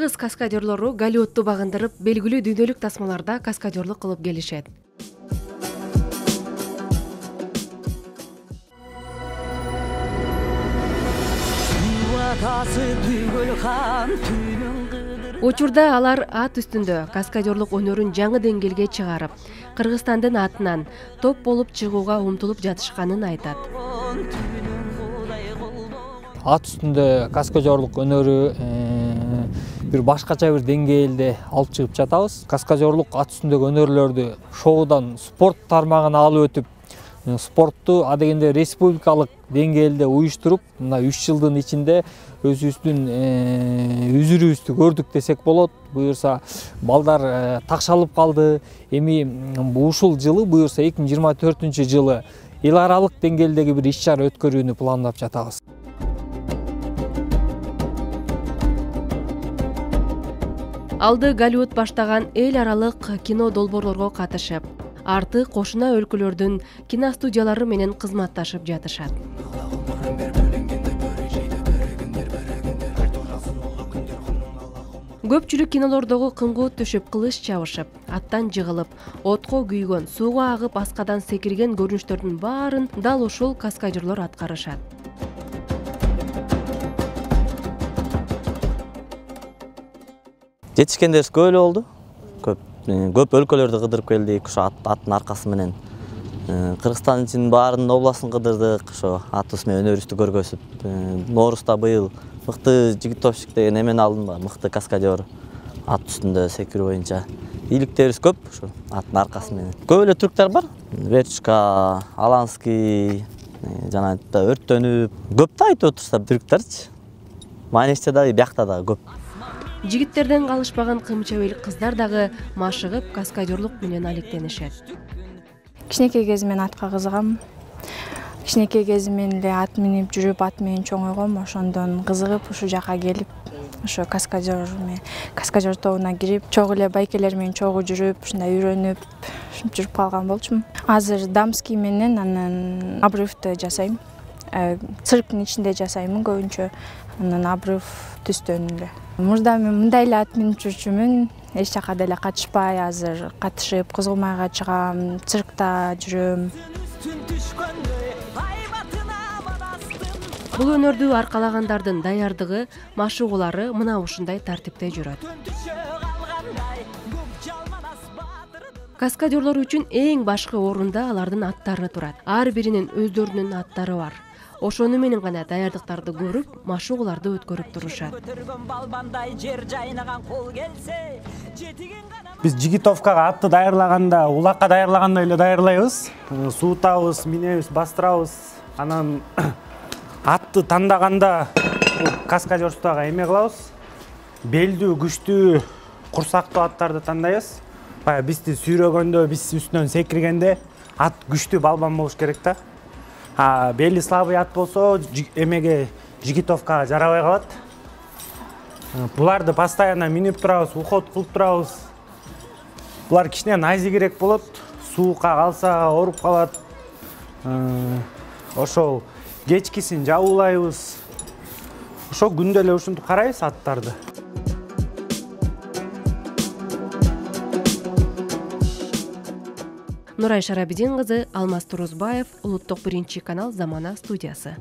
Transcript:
Кыргыз каскадерлору Голливудту багындырып, белгилүү дүйнөлүк тасмаларда каскадерлук кылып келишет. Учурда алар ат үстүндө каскадерлук өнөрүн жаңы деңгээлге чыгарып, Кыргызстандын атынан топ болуп чыгууга умтулуп жатышканын айтат. Ат үстүндө каскадерлук өнөрү бир башкача бир деңгээлде алып чыгып жатабыз. Каскадерлук ат үстүндөгү өнөрлөрдү шоудан спорт тармагына алып өтүп, спортту адегенде республикалык деңгээлде уюштуруп, мына 3 жылдын ичинде өзүбүздүн үзүрүбүздү көрдүк десек болот. Буюрса балдар такшалып калды. Эми ушул жылы буюрса 2024-жылы эл аралык деңгээлдеги бир иш-чара өткөрүүнү пландап жатабыз. Алды Голливуд баштаган эл аралык кино долбоорлорго катышып, арты кошуна өлкөлөрдүн киностудиялары менен кызматташып жатышат. Көпчүлүк кинолордогу кыңгуут түшүп, кылыч чабышып, аттан жыгылып, отко күйгөн, сууга агып, аскадан секирген көрүнүштөрдүн баарын дал ушул каскадерлор аткарышат. Жетишкендерибиз көп эле болду. Көп өлкөлөрдү кыдырып келдик, ошо аттын аркасы менен. Кыргызстан ичинин баарын областын кыдырдык, ошо атыбыз менен өнөрүбүздү көргөзүп, Ноорузда быйыл мыкты жигит топчик деген эмени алдым ба, мыкты каскадер ат үстүндө секирүү боюнча. Ийгиликтерибиз көп, ошо аттын аркасы менен. Көп эле трюктар бар. Верчка, Аланский, жана өрттөнүп, көп да айтып отурса трюктарчы. Манежде да, биякта да көп. Жигиттерден калышпаган кымчабел кыздар дагы машыгып каскадерлук менен алектенишет. Кичинекей кезимден атка кызыгам. Кичинекей кезимден эле ат минип жүрүп, ат менен чоңойгом, ошондон кызыгып ушу жака келип, ошо каскадер тобуна кирип, чогуу эле байкелер менен чогуу жүрүп, ушундай үйрөнүп жүрүп калган болчумун. Азыр дамский менен анан обрывды жасайм. Цирктин ичинде жасаймын көбүнчө, анан обрыв түстөн эле. Мурда мен мындай эле ат минип жүрчүмүн, эч жака деле катышпай, азыр катышып, Кызыл Майга чыгам, циркта жүрөм. Бул өнөрдү аркалагандардын даярдыгы, машыгуулары мына ушундай тартипте жүрөт. Каскадерлор үчүн эң башкы орунда алардын аттары турат. Ар биринин өздөрүнүн аттары бар. Ошону менен гана даярдыктарды көрүп, машыгууларды өткөрүп турушат. Биз жигитовкага атты даярлаганда, улакка даярлагандай эле даярлайбыз. Суутабыз, минебиз, бастырабыз. Анан атты тандаганда каскадерствого эме кылабыз. Белдүү, күчтүү, курсактуу аттарды тандайбыз. Баягы бизди сүйрөгөндө, биз үстүнөн секиргенде ат күчтүү балбан болуш керек да. Бели слабый ат болсо, эмеге жигитовкага жарабай калат. Буларды постоянно минип турабыз, уход кылып турабыз. Булар кичине найзигирээк болот, суукка калса ооруп калат. Ошол кечкисин жабуулайбыз. Ошо күндө эле ушинтип карайбыз аттарды. Нурай Шарабидин кызы, Алмаз Турузбаев, Улуттук 1 канал Замана студиясы.